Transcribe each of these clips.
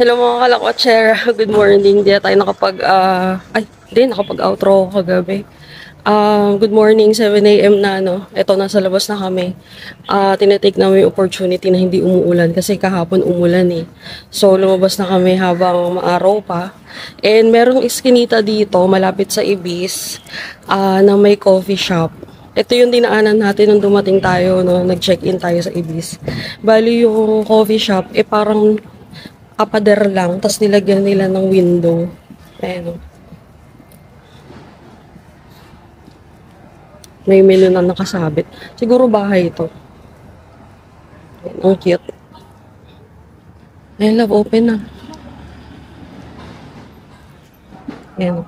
Hello mga kalakwatsyera, good morning. Di na tayo nakapag-outro kagabi. Good morning, 7 a.m. na, no? Ito, nasa labas na kami. Tinitake namin yung opportunity na hindi umuulan kasi kahapon umulan eh. So, lumabas na kami habang maaraw pa. And merong iskinita dito, malapit sa Ibis, na may coffee shop. Ito yung dinaanan natin nung dumating tayo, no? Nag-check-in tayo sa Ibis. Bali yung coffee shop, parang pader lang, tapos nilagyan nila ng window. Ayan o. May menu na nakasabit. Siguro bahay ito. Ayan, ang cute. Ayan, love, open na. Ayan o.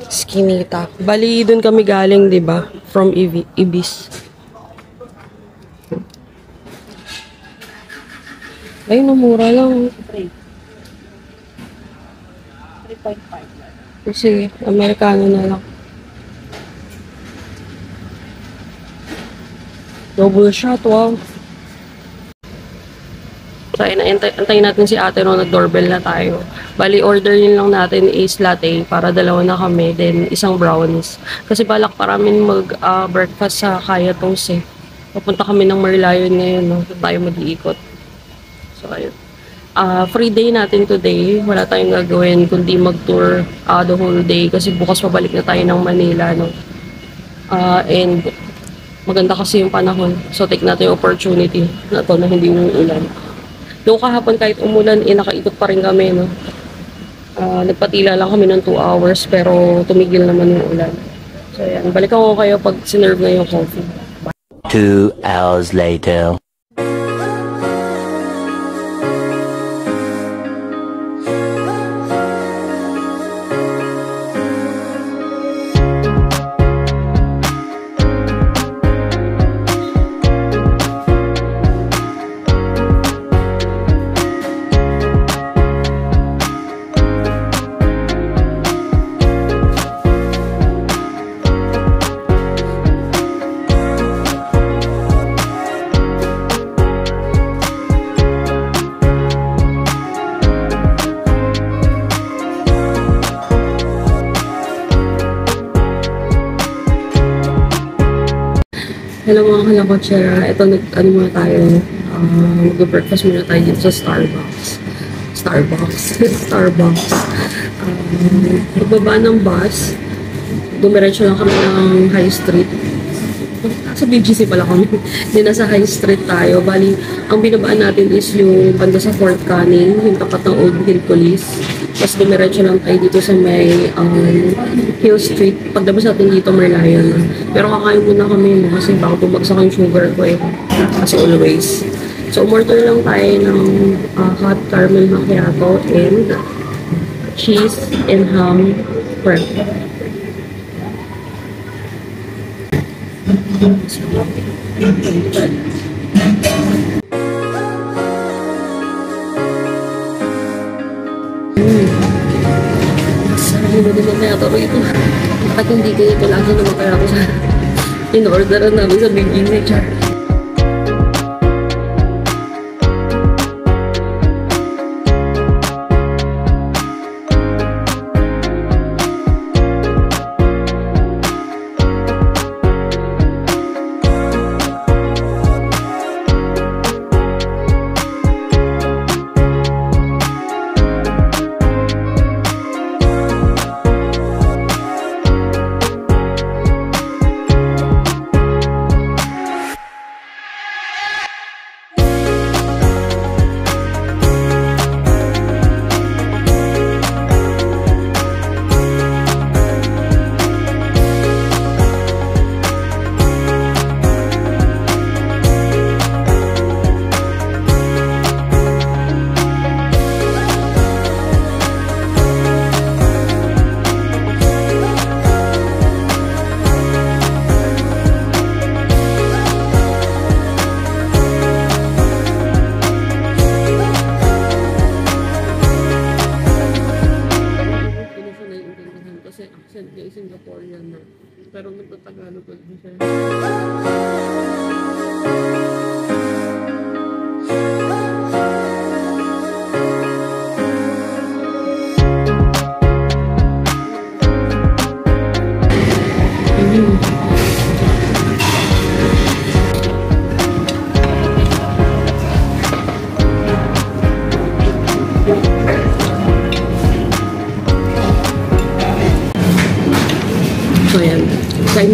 Skinita. Bali, dun kami galing, diba? From Ibis. Ayun, mura lang. 3.5. Sige, Amerikano na lang. Double shot, wow. So, antayin natin si ate no, nag-doorbell na tayo. Bali, orderin lang natin is latte para dalawa na kami, then isang brownies. Kasi balak para namin mag-breakfast sa Kaya Toast eh. Papunta kami ng Merlion ngayon, no? Tayo mag-iikot. So, ayun. Free day natin today. Wala tayong gagawin kundi mag-tour the whole day kasi bukas pabalik na tayo ng Manila, no? And maganda kasi yung panahon. So, take natin yung opportunity na to na hindi umuulan. Doon kahapon kahit umulan, nakaikot pa rin kami, no? Nagpatila lang kami ng 2 hours pero tumigil naman yung ulan. So, ayan. Balikan ko kayo pag sinerve na yung coffee. 2 hours later. Hello mga kalakotsera, ito ano muna tayo, mag-breakfast muna tayo dito sa Starbucks. Pagbaba ng bus, dumiretso lang kami ng High Street. Sa BGC pala kami. Hindi, nasa High Street tayo. Bali, ang binabaan natin is yung banda sa Fort Canning, yung tapat ng Old Hill Police. Tapos dumiretso lang tayo dito sa may Hill Street. Pagdabas natin dito, Merlion. Pero kakain muna kami kasi baka bumagsak yung sugar ko eh. As always. So, umorder lang tayo ng hot caramel macchiato and cheese and ham prep. Sarap mo din na ito rito. Bakit hindi ganito lagi naman kaya ako sa in-orderan namin sa BGC, char.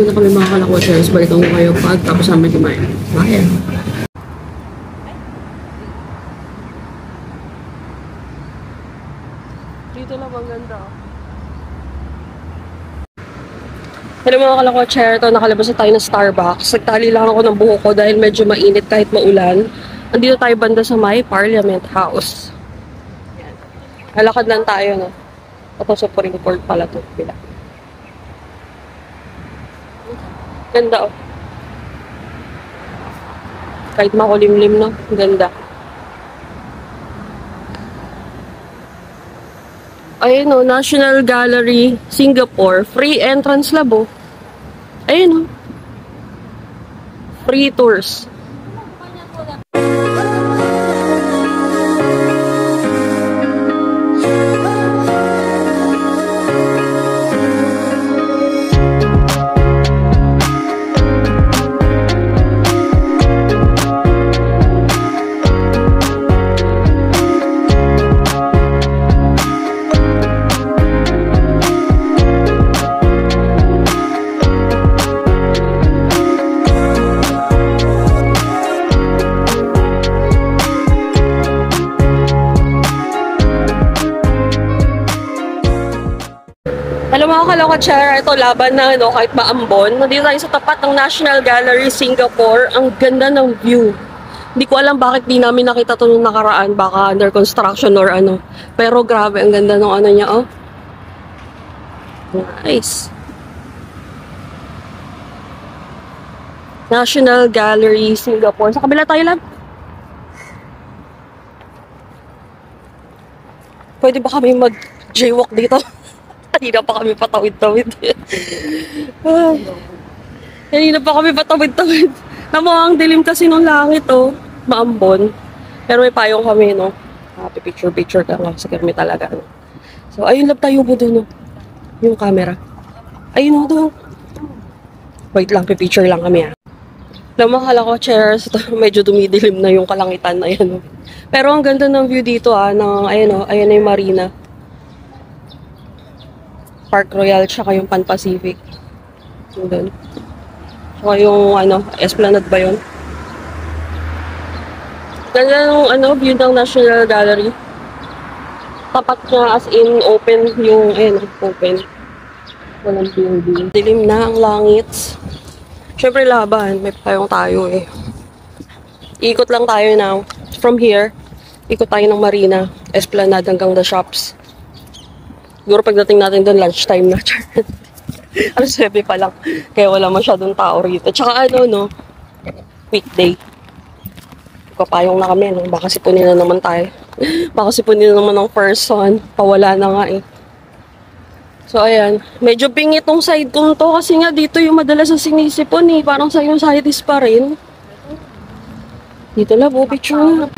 muna kami mga kalakwasyers. Balikan ko kayo tapos namin kumain. Bye! Dito lang ang ganda. Hello mga kalakwatsyer, ito nakalabas na tayo ng Starbucks. Nagtali lang ako ng buhok ko dahil medyo mainit kahit maulan. Andito tayo banda sa may Parliament House. Yan. Halakad lang tayo, no? Ito sa Supreme Court pala ito. Ganda, oh. Kahit makulimlim, no? Ganda. Ayun, oh, National Gallery, Singapore. Free entrance labo. Ayun, oh. Free tours. Hello mga kalakwatsyer, ito laban na kahit maambon. Nandito tayo sa tapat ng National Gallery, Singapore. Ang ganda ng view. Hindi ko alam bakit di namin nakita ito nung nakaraan. Baka under construction or ano. Pero grabe, ang ganda ng ano niya, oh. Nice. National Gallery, Singapore. Sa kabila tayo lang. Pwede ba kami mag-jaywalk dito? Kanina pa kami patawid-tawid. Kanina pa kami patawid-tawid. Ang dilim kasi ng langit, oh. Maambon. Pero may payong kami, no? Picture-picture ka nga. Sige kami talaga, no? So, ayun lang tayo mo doon, no? Yung camera. Ayun, no, doon. Wait lang, picture lang kami, ah. Lamakala ko, chairs. Medyo dumidilim na yung kalangitan na yan, no? Pero ang ganda ng view dito, ah. Ayun, no? Ayun na yung marina. Park Royal, tsaka yung Pan Pacific. Yung doon. Tsaka yung, Esplanade ba yun? Ganda yung, view ng National Gallery. Tapat niya, as in, open yung, open. Walang building. Dilim na ang langit. Siyempre laban, may payong tayo, eh. Ikot lang tayo now. From here, ikot tayo ng Marina, Esplanade hanggang the shops. Siguro pagdating natin doon, lunchtime na. Alas 7 pa lang. Kaya wala masyadong tao rito. Tsaka weekday. Kapayong na kami, no? Baka sipunin na naman tayo. Baka sipunin na naman ng person. Pawala na nga, eh. So, ayan. Medyo pingit tong side kong to. Kasi nga dito yung madalas na sinisipon, eh. Parang sa sinusitis pa rin. Dito lang, picture.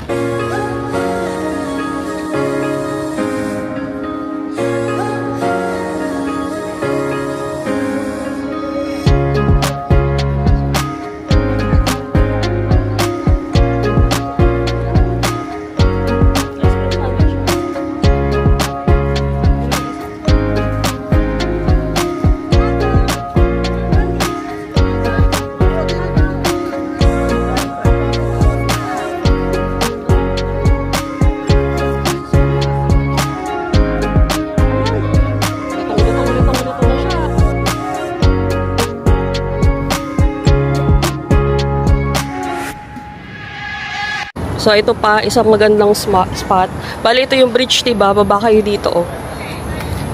So, ito pa, isang magandang spot. Bali, ito yung bridge, diba? Baba kayo dito, oh.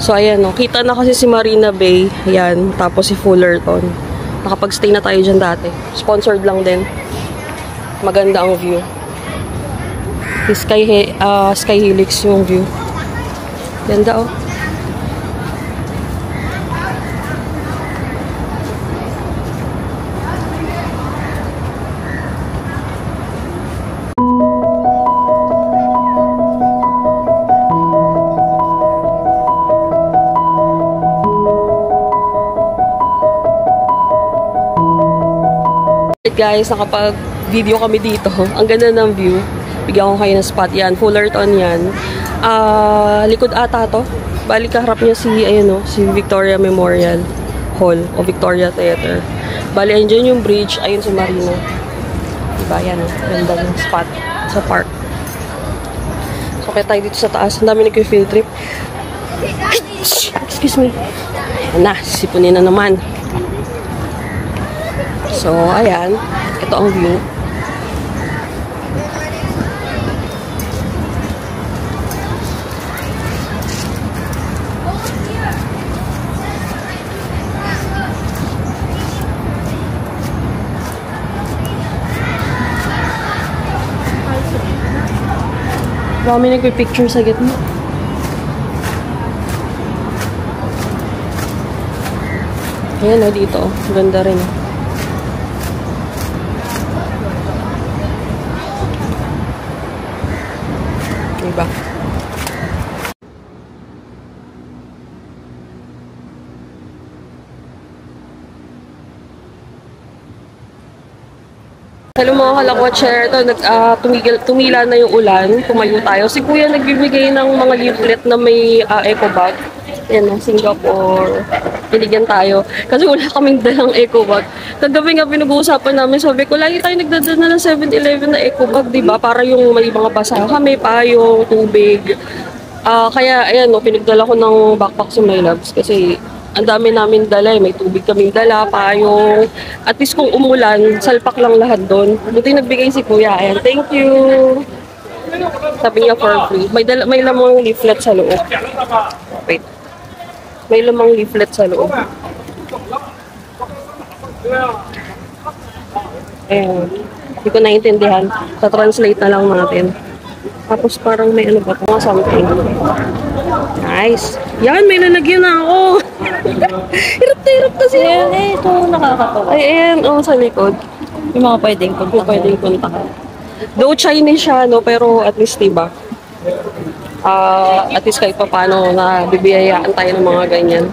So, ayan, oh. Kita na kasi si Marina Bay. Ayan. Tapos si Fullerton. Nakapag-stay na tayo dyan dati. Sponsored lang din. Maganda ang view. Sky Helix yung view. Ganda, oh. Guys, nakapag-video kami dito. Ang ganda ng view. Bigyan ko kayo ng spot yan. Fullerton yan. Likod ata to. Balik kaharap niya si Victoria Memorial. Hall o Victoria Theater. Bali, andyan yung bridge. Ayun sa Marina. Diba? Yan. Ganda ng spot sa park. So, kaya tayo dito sa taas. Ang dami nag-field trip. Excuse me. Ayan na. Sipunin na naman. So, ayan. Ito ang view. Marami nagpipicture sa gitna. Ayan o, dito. Ganda rin. Diba? Hello mga kalakwatcher, ito tumila na yung ulan, tumayo tayo. Si Kuya nagbibigay ng mga leaflet na may eco bag. Yan, Singapore. Binigyan tayo. Kasi wala kaming dalang eco bag. Kagabi nga pinag-uusapan namin, sabi ko, lagi tayo nagdadala ng 7-Eleven na eco bag, diba? Para yung may mga basahan, may payong, tubig. Kaya, ayan, pinagdala ko ng backpack sa My Loves kasi ang dami namin dala, may tubig kaming dala, payong. At least kung umulan, salpak lang lahat doon. Buti nagbigay si Kuya. Ayan, thank you. Sabi niya for free. May lamang leaflet sa loob. Wait. May lamang leaflet sa loob. Ayan. Hindi ko naiintindihan. Sa-translate na lang natin. Tapos parang may ano ba ito? Something. Nice. Yan, may lalagyan na ako. Hirap na hirap kasi. Ayan, ito nakakatawa. Ayan, sa likod. Yung mga pwedeng Pwedeng puntahan. Though Chinese siya, no, pero at least, diba? At least kahit pa paano na bibiyayaan tayo ng mga ganyan.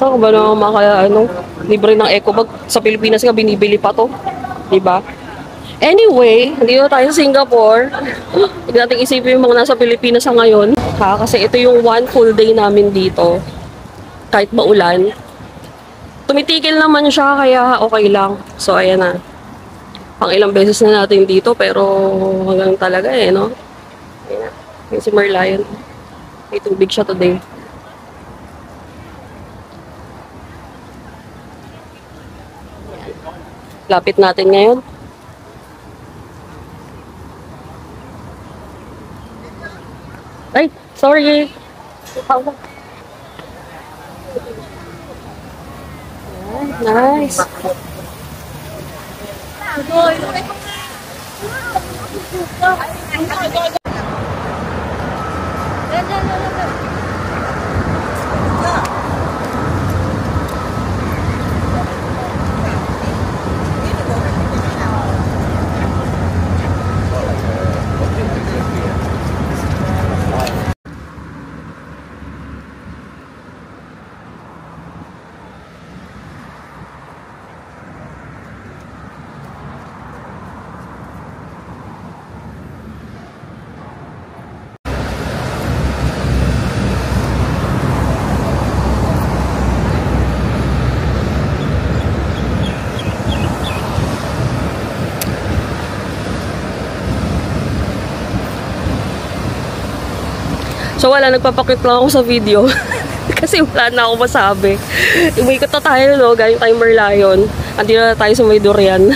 So, kung ba naman libre ng eco bag, sa Pilipinas nga binibili pa to. Diba? Anyway, dito tayo sa Singapore. Huwag natin isipin yung mga nasa Pilipinas sa ngayon. Kasi ito yung one full day namin dito. Kahit maulan. Tumitigil naman siya, kaya okay lang. So, ayan na. Pang ilang beses na natin dito, pero hanggang talaga no? Ayan na. Yung si Merlion. May tubig siya today. Lapit natin ngayon. Ay, sorry. Nice. So wala, nagpapakit lang ako sa video. Kasi wala na ako masabi. Umikot na tayo, no? Galing tayo Merlion. Andito na tayo sa may durian.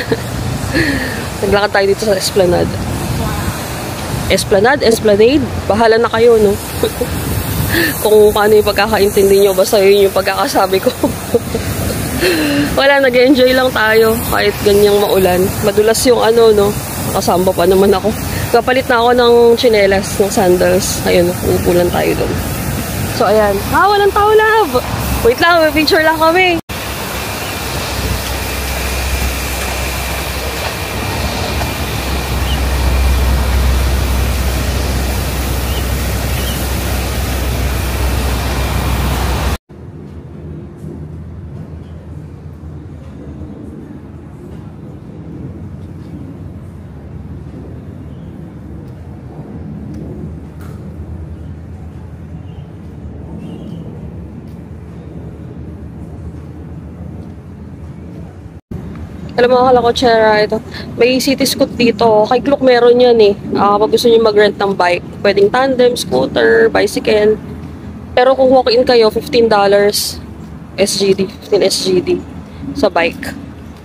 Naglakad tayo dito sa Esplanade. Esplanade? Bahala na kayo, no? Kung paano yung pagkakaintindi nyo. Basta yun yung pagkakasabi ko. Wala, nag-enjoy lang tayo. Kahit ganyang maulan. Madulas yung no? Kasamba pa naman ako. Kapalit na ako ng tsinelas, ng sandals. Ayun, uupulan tayo doon. So, ayan. Walang tao, love! Wait lang, may picture lang kami. Alam mo, akala ko, Chera, ito. May city scoot dito. Kay Klook meron yan eh. Pag gusto nyo mag-rent ng bike, pwedeng tandem, scooter, bicycle. Pero kung walk-in kayo, $15 SGD, 15 SGD sa bike.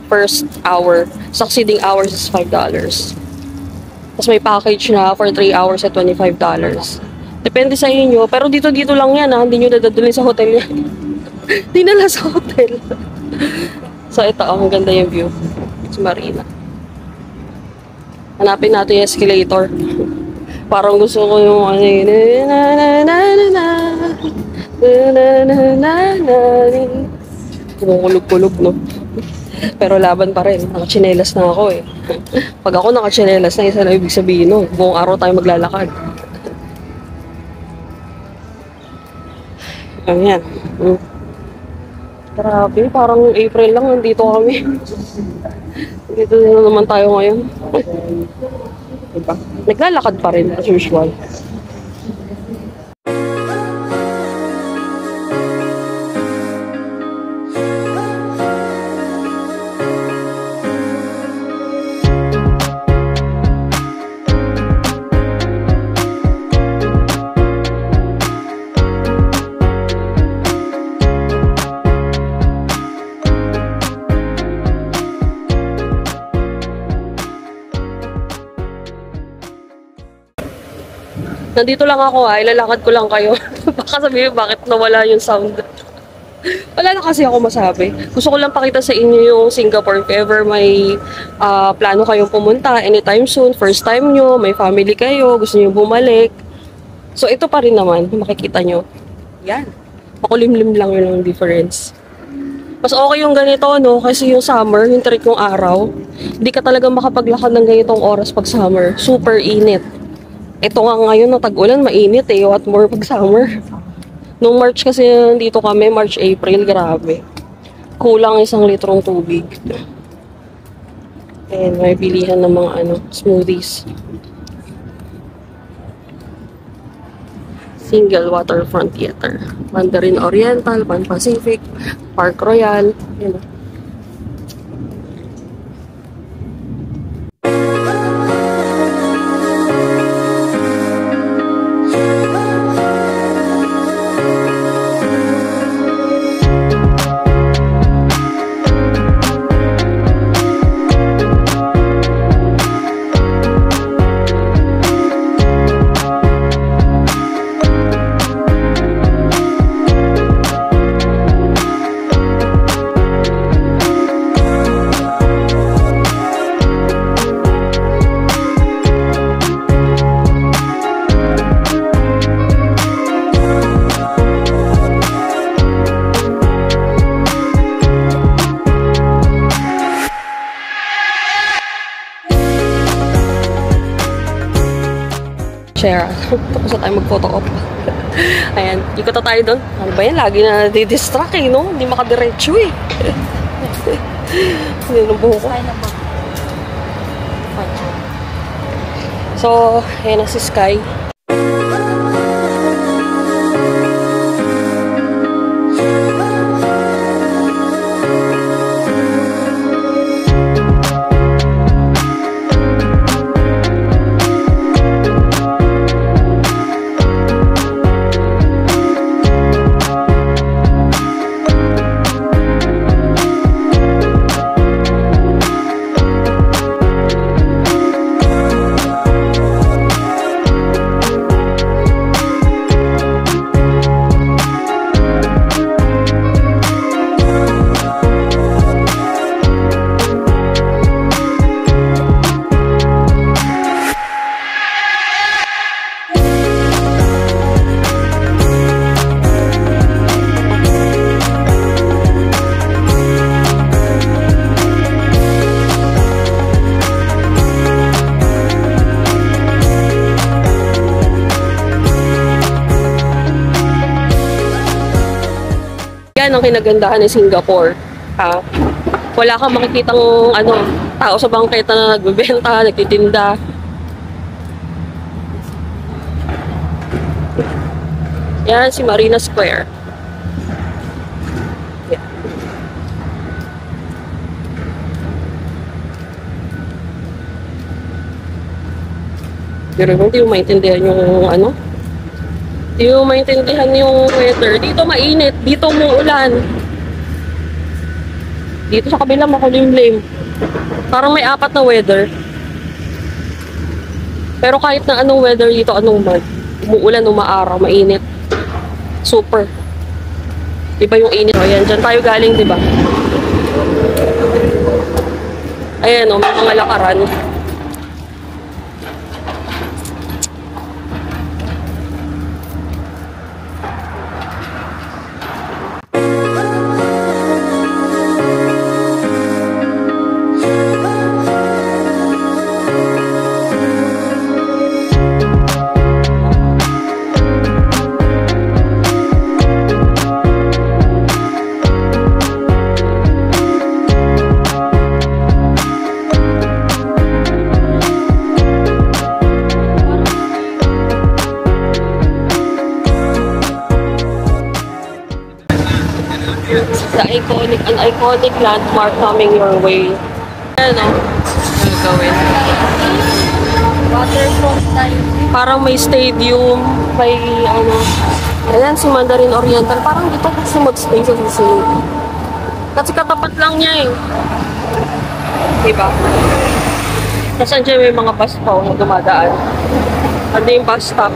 First hour. Succeeding hours is $5. Tapos may package na for 3 hours at $25. Depende sa inyo. Pero dito lang yan ha. Hindi nyo dadadulin sa hotel yan. Dinala sa hotel. So ito, ang ganda yung view. Sa Marina. Hanapin natin yung escalator. Parang gusto ko yung ano yun. Kumukulog-kulog, no? Pero laban pa rin. Nakachinelas na ako eh. Pag ako nakachinelas na, isa na ibig sabihin, no? Buong araw tayo maglalakad. Ayan. Grabe, parang April lang nandito kami. Dito na naman tayo ngayon. Diba? Naglalakad pa rin as usual. Nandito lang ako ilalakad ko lang kayo. Baka sabihin bakit nawala yung sound. Wala na kasi ako masabi. Gusto ko lang pakita sa inyo yung Singapore. If ever may plano kayong pumunta anytime soon, first time nyo, may family kayo, gusto nyo bumalik. So ito pa rin naman, makikita nyo. Yan. Makulimlim lang yun ang difference. Mas okay yung ganito, no? Kasi yung summer, yung trick yung araw, hindi ka talaga makapaglakad ng ganitong oras pag summer. Super init. Ito nga ngayon na tag-ulan, mainit eh. What more pag summer. Nung March kasi dito kami, March, April, grabe. Kulang 1 litrong tubig. And may bilihan ng mga smoothies. Single waterfront theater. Mandarin Oriental, Pan Pacific, Park Royal. Yun. Share. Tapos na tayo mag-photo op. Ayan. Ikot na tayo doon. Ano ba yan? Lagi na di-distract eh, no? Hindi makadiretso eh. Hindi nung buho ko. So, ayan na si Sky. Yan ang kinagandahan ng Singapore. Wala kang makikitang tao sa bangketa na nagbebenta, nagtitinda. Yan si Marina Square. Yan. Pero hindi mo maintindihan yung ano, hindi mo maintindihan yung weather. Dito mainit, dito umuulan. Dito sa kabila makulimlim. Parang may apat na weather. Pero kahit na anong weather dito, anong month, umuulan, umaaraw, mainit. Super. Iba yung init. O yan, dyan tayo galing, diba? Ayan o, may mga lakaran. An iconic landmark coming your way. Ano? Gagawin. Waterfront tayo. Parang may stadium, may ano. Ayan, si Mandarin Oriental. Parang dito kasi mag-stay sa susunod. Kasi katapat lang niya eh. Diba? Tapos andyan may mga bus pa na dumadaan. Ano yung bus stop?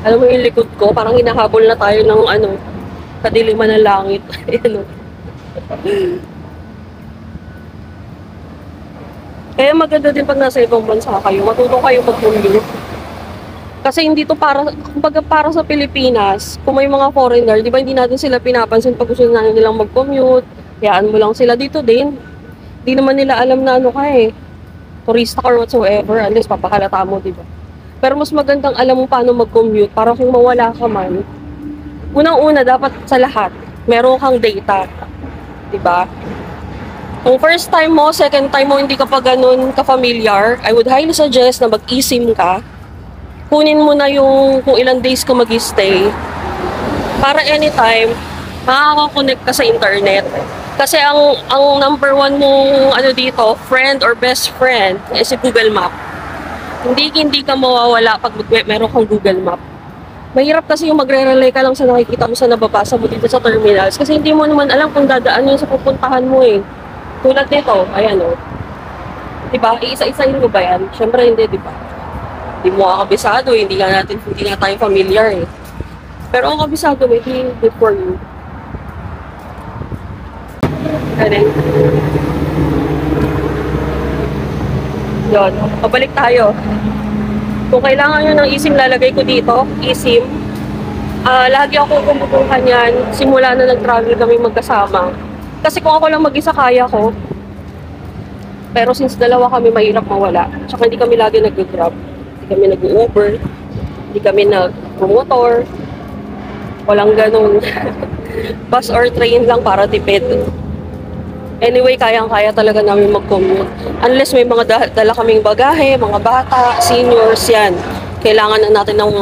Alam mo yung likod ko, parang hinahabol na tayo ng ano, kadiliman ng langit. Ayan o. Kaya maganda din pag nasa ibang bansa kayo, matutong kayo mag-commute. Kasi hindi to para, kumbaga para sa Pilipinas, kung may mga foreigner, di ba hindi natin sila pinapansin pag gusto na nilang mag-commute, hayaan mo lang sila dito din. Hindi naman nila alam na ano ka eh, turista or whatsoever, unless papakalata mo, di ba? Pero mas magandang alam mo paano mag-commute para kung mawala ka man, unang-una dapat sa lahat, meron kang data. Diba? Kung first time mo, second time mo, hindi ka pa ganun ka-familiar, I would highly suggest na mag-eSIM ka. Kunin mo na yung kung ilang days ka mag-stay. Para anytime, makaka-connect ka sa internet. Kasi ang number one mong ano dito, friend or best friend, is si Google Map. Hindi ka mawawala pag meron kang Google Map. Mahirap kasi yung magre-relay ka lang sa nakikita mo sa nababasa mo dito sa terminals kasi hindi mo naman alam kung dadaan yun sa pupuntahan mo eh. Tulad nito, ayan o. Diba? Iisa-isahin mo ba yan? Siyempre hindi, diba? Hindi mo kabisado, hindi nga tayo familiar eh. Pero ang kabisado, hindi good for you. Ganun. Yun, pabalik tayo. Kung kailangan nyo ng eSIM, lalagay ko dito, eSIM. Lagi ako kumukuhan yan, simula na nag-travel kami magkasama. Kasi kung ako lang mag-isa, kaya ko. Pero since dalawa kami, mahirap mawala. Tsaka hindi kami lagi nag-grab. Hindi kami nag-Uber. Hindi kami nag-motor. Walang ganun. Bus or train lang para tipid. Anyway, kayang-kaya talaga namin mag-commute. Unless may mga dala kaming bagahe, mga bata, seniors, yan. Kailangan na natin ng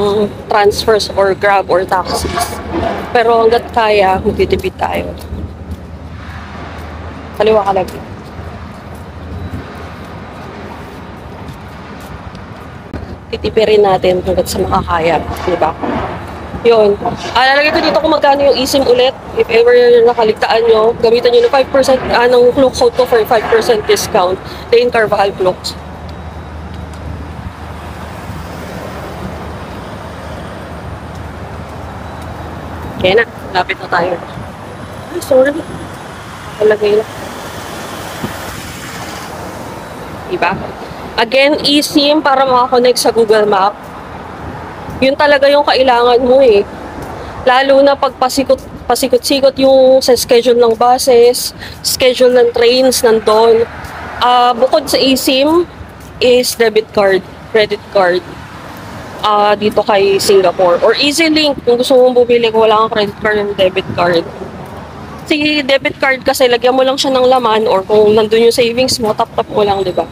transfers or grab or taxis. Pero hanggat kaya, magtitipid tayo. Kaliwa ka lagi. Titipirin natin hanggat sa makakaya. Diba? Yun. Lalagay ko dito kung magkano yung eSIM ulit. If ever nakaligtaan nyo, gamitan nyo ng 5% ng Klook code ko for 5% discount. Lane Carvajal Klook. Kaya na, lapit na tayo. Ay, sorry. Nakalagay lang. Diba? Again, eSIM para makakonect sa Google Map. Yun talaga yung kailangan mo eh. Lalo na pag pasikot-sikot yung sa schedule ng buses, schedule ng trains nandun. Bukod sa eSIM is debit card, credit card. Dito kay Singapore. Or EasyLink kung gusto mong bumili kung wala kang credit card and debit card. Si debit card kasi lagyan mo lang siya ng laman or kung nandun yung savings mo, tap-tap mo lang, di ba?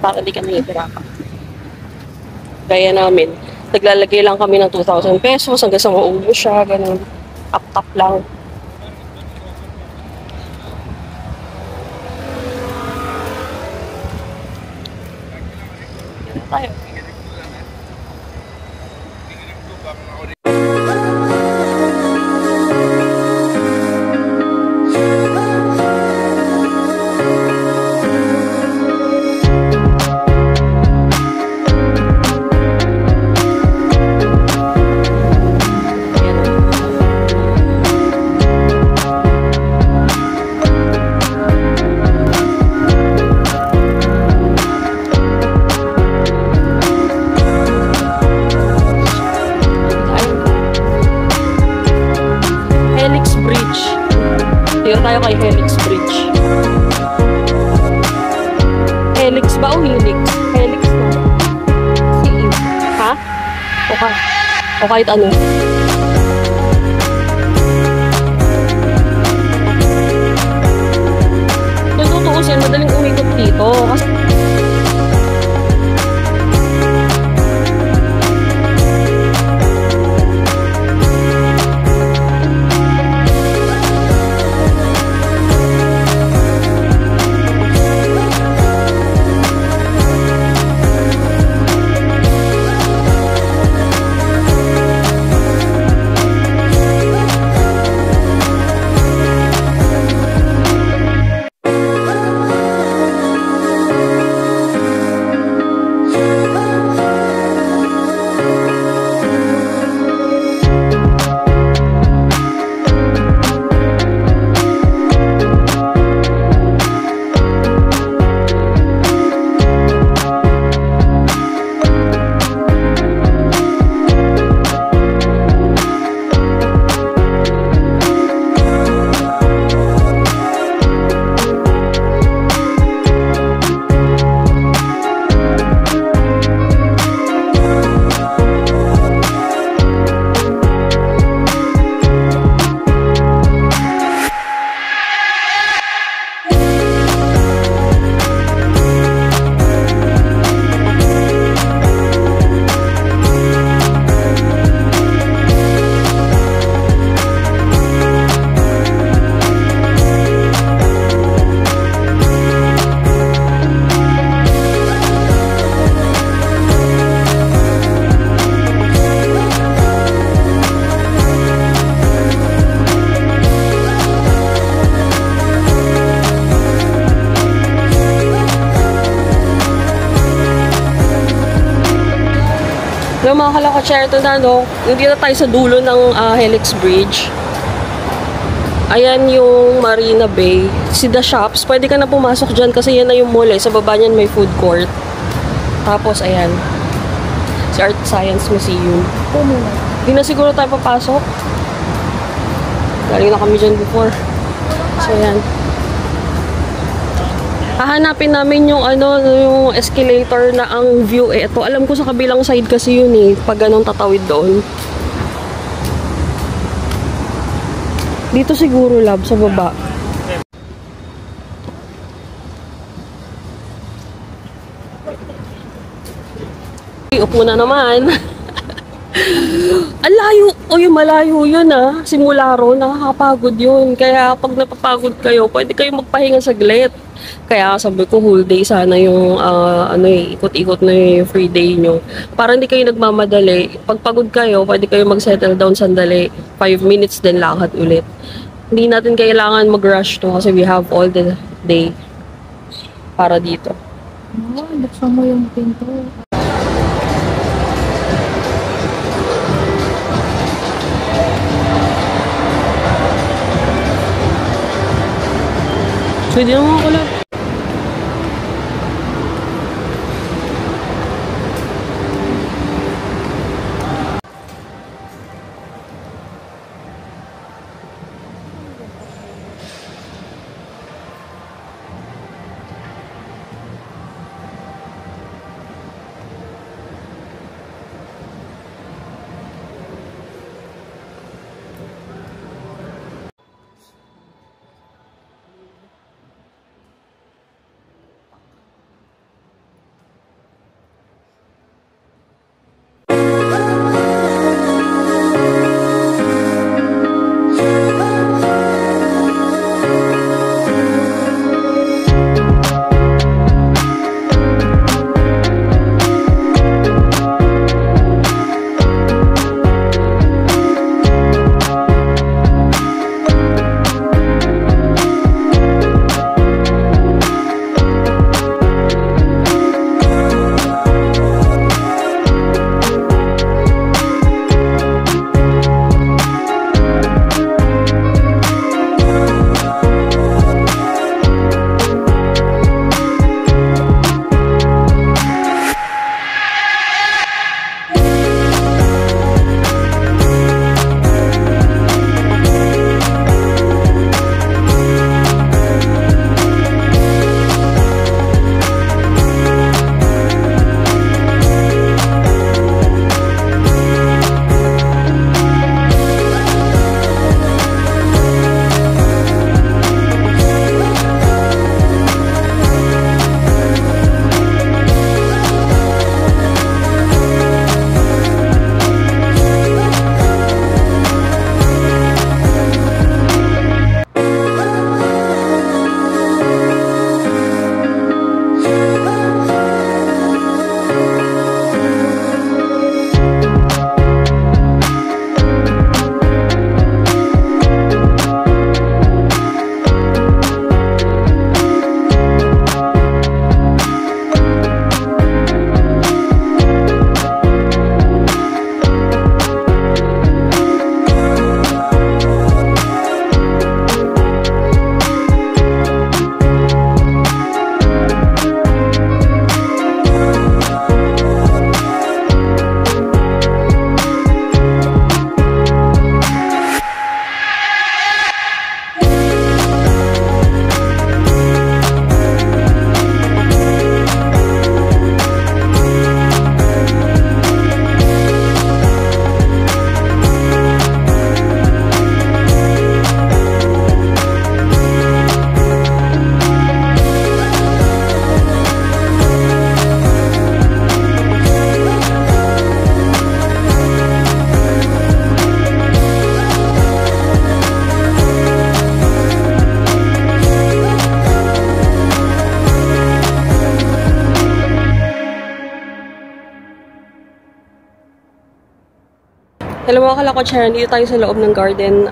Para di ka nahihirapan. Gaya namin, naglalagay lang kami ng 2,000 pesos hanggang sa maubos siya, ganun. Tap-tap lang. Dito tayo kay Helix Bridge. Helix ba o Helix? Helix na. Ha? O kahit ano. Kung tutuusin, madaling umikot dito. Kasi yung mga kalakotsyerto na, no, hindi na tayo sa dulo ng Helix Bridge. Ayan yung Marina Bay. Si The Shops, pwede ka na pumasok dyan kasi yan na yung mall eh. Sa baba niyan may food court. Tapos, ayan. Si Art Science Museum. Hindi na siguro tayo papasok. Galing na kami dyan before. So, ayan. Hahanapin namin yung yung escalator na ang view eh. Ito, alam ko sa kabilang side kasi yun eh. Pag ganun tatawid doon. Dito siguro, lab, sa baba. Upo na naman. Ang layo. Uy, malayo yun ah. Simula ron, nakakapagod yun. Kaya pag napapagod kayo, pwede kayo magpahinga saglit. Kaya sabi ko whole day sana yung ikot-ikot na yung free day nyo. Para hindi kayo nagmamadali. Pag pagod kayo, pwede kayo mag-settle down sandali. 5 minutes din lakad ulit. Hindi natin kailangan mag-rush to kasi we have all the day para dito. Oh, buksan mo yung pinto. Pwede naman ako lang. Hello mga kalakotsyera, dito tayo sa loob ng garden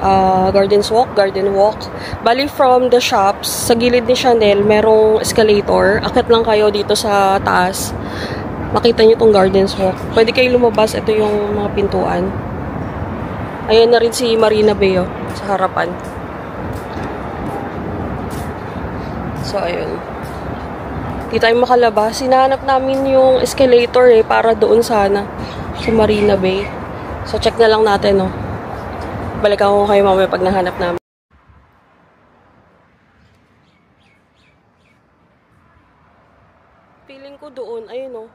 walk. Bali from the shops, sa gilid ni Chanel, merong escalator. Akit lang kayo dito sa taas. Makita nyo itong gardens walk. Pwede kayo lumabas, ito yung mga pintuan. Ayan na rin si Marina Bay sa harapan. So ayun. Di tayo makalabas. Hinahanap namin yung escalator para doon sana sa Marina Bay. So, check na lang natin, no? Balikan ko kayo mamaya pag nahanap namin. Feeling ko doon, ayun, no?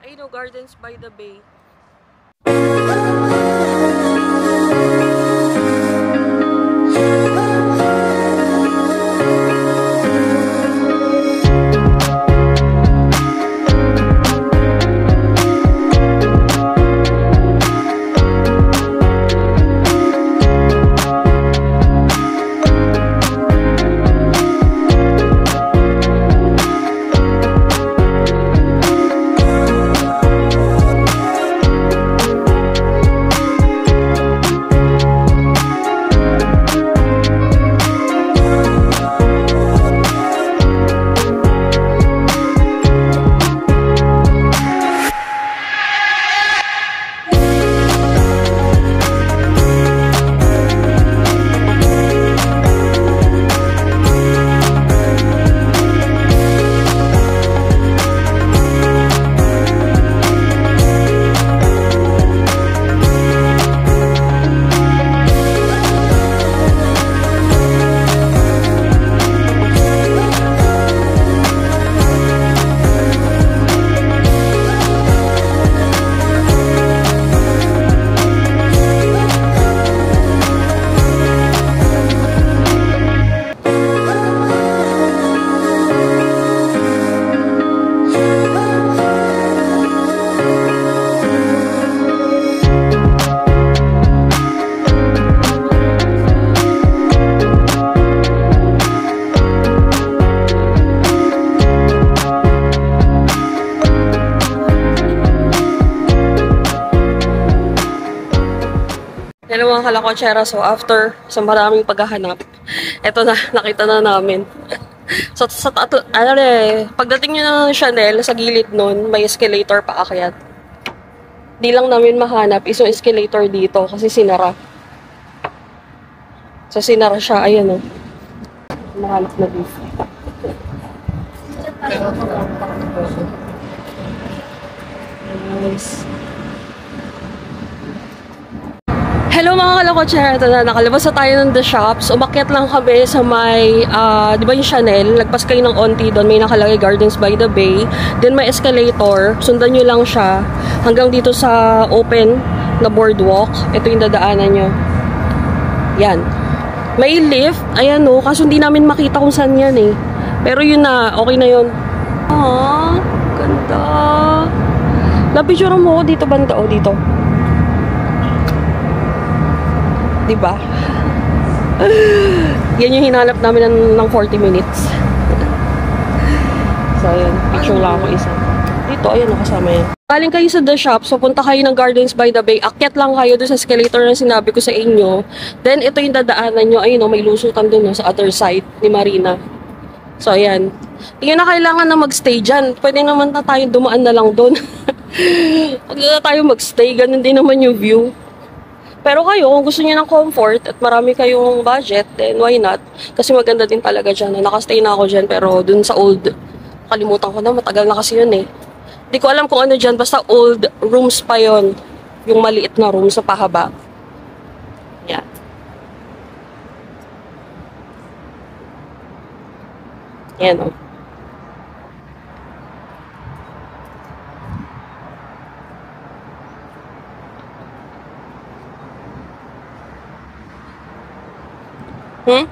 Ayun, no? Gardens by the Bay. Hello mga kalakotsyera, so after sa maraming paghahanap, eto na, nakita na namin. So pagdating nyo ng Chanel, sa gilid nun, may escalator pa akyat. Di lang namin mahanap, isang escalator dito kasi sinara. So sinara siya, ayan o. Mahanap na dito. Nice. Hello mga kalakotsyera, ito na, nakalabas na tayo ng the shops. Umakyat lang kami sa may, di ba yung Chanel? Lagpas kayo ng onti doon, may nakalagay Gardens by the Bay. Then may escalator, sundan nyo lang siya hanggang dito sa open na boardwalk. Ito yung dadaanan nyo. Yan. May lift, ayan o, kaso hindi namin makita kung saan yan eh. Pero yun na, okay na yun. Ah, ganda. Napicture mo ko dito banda o dito. Diba? Yan yung hinanap namin ng 40 minutes. So, ayan. Picture lang ako isa. Dito, ayan, kasama yan. Galing kayo sa the shop, so punta kayo ng Gardens by the Bay. Akyat lang kayo doon sa escalator na sinabi ko sa inyo. Then, ito yung dadaanan nyo. Ayun, may lusutan doon sa other side ni Marina. So, ayan. Hindi na kailangan na magstay dyan. Pwede naman na tayo dumaan na lang doon. Huwag na tayo magstay. Ganun din naman yung view. Pero kayo, kung gusto niyo ng comfort at marami kayong budget, then why not? Kasi maganda din talaga dyan. Nakastay na ako dyan, pero dun sa old, kalimutan ko na, matagal na kasi yun eh. Hindi ko alam kung ano dyan, basta old rooms pa yon, yung maliit na room sa pahaba. Yan. Yan o. Hmm?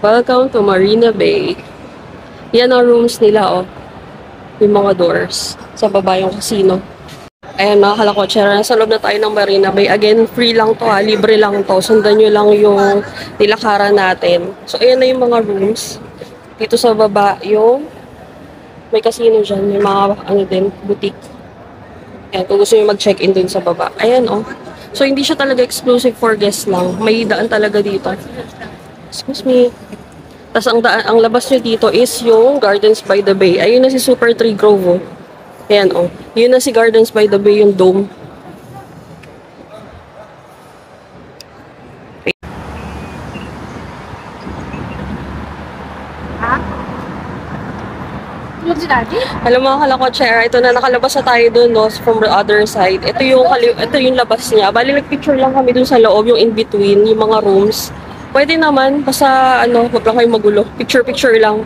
Welcome to Marina Bay. Yan ang rooms nila, oh. Yung mga doors. Sa baba yung casino. Ayan, mga kalakotsera. Nasa loob na tayo ng Marina Bay. Again, free lang to, ha. Libre lang to. Sundan nyo lang yung nilakaran natin. So, ayan na yung mga rooms. Dito sa baba, yung may casino dyan. May mga, ano din, boutique. Ayan, kung gusto nyo mag-check-in dun sa baba. Ayan, oh. So, hindi siya talaga exclusive for guests lang. May daan talaga dito. Excuse me. Tapos ang labas nyo dito is yung Gardens by the Bay. Ayun na si Super Tree Grove, oh. Ayan, oh. Yun na si Gardens by the Bay, yung dome. Tulog si Daddy? Alam mga kalakotsera, ito na nakalabas na tayo doon, no, from the other side. Ito yung labas niya. Bali, nagpicture lang kami doon sa loob, yung in-between, yung mga rooms. Pwede naman, basta, ano, huwag lang kayo magulo. Picture-picture lang.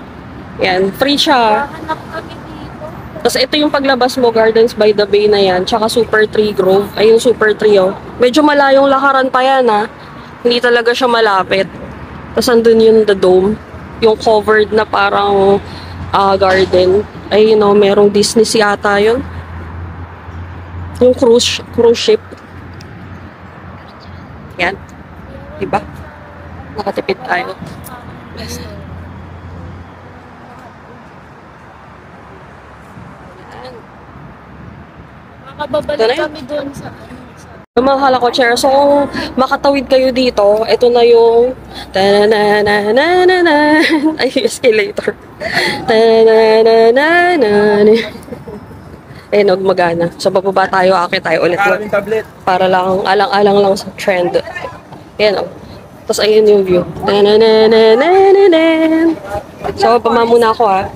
Yan, free siya. Hanap kami dito. Tapos ito yung paglabas mo, Gardens by the Bay na yan, tsaka Super Tree Grove. Ay, yung Super Tree, oh. Medyo malayong lakaran pa yan, ha. Hindi talaga siya malapit. Tapos andun yung the dome, yung covered na parang garden. Ay, you know, merong Disney yata yun. Yung cruise ship. Yan. Diba? Nakatipid tayo. Makababalik Ito na yun. kami doon sa Yung mga kalakotsera, so kung makatawid kayo dito, ito na yung ta-na-na-na-na-na ay, escalator. Ta-na-na-na-na-na eh, magmagana. So, bababa tayo, akit tayo ulit. Para lang, alang-alang lang sa trend. Ayan, oh. Tapos, ayun yung view. Ta-na-na-na-na-na-na. So, pama muna ako, ha.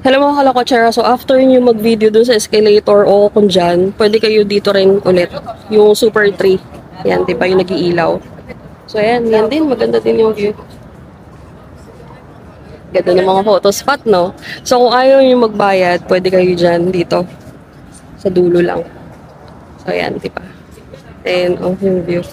Hello mga kalakotsera, so after nyo mag-video dun sa escalator o kung dyan, pwede kayo dito rin ulit, yung Super Tree. Yan, diba yung nag-iilaw. So ayan, yan din, maganda din yung view. Ganda ng mga photo spot, no? So kung ayaw nyo magbayad, pwede kayo dyan, dito. Sa dulo lang. So ayan, diba? And, oh, yung view.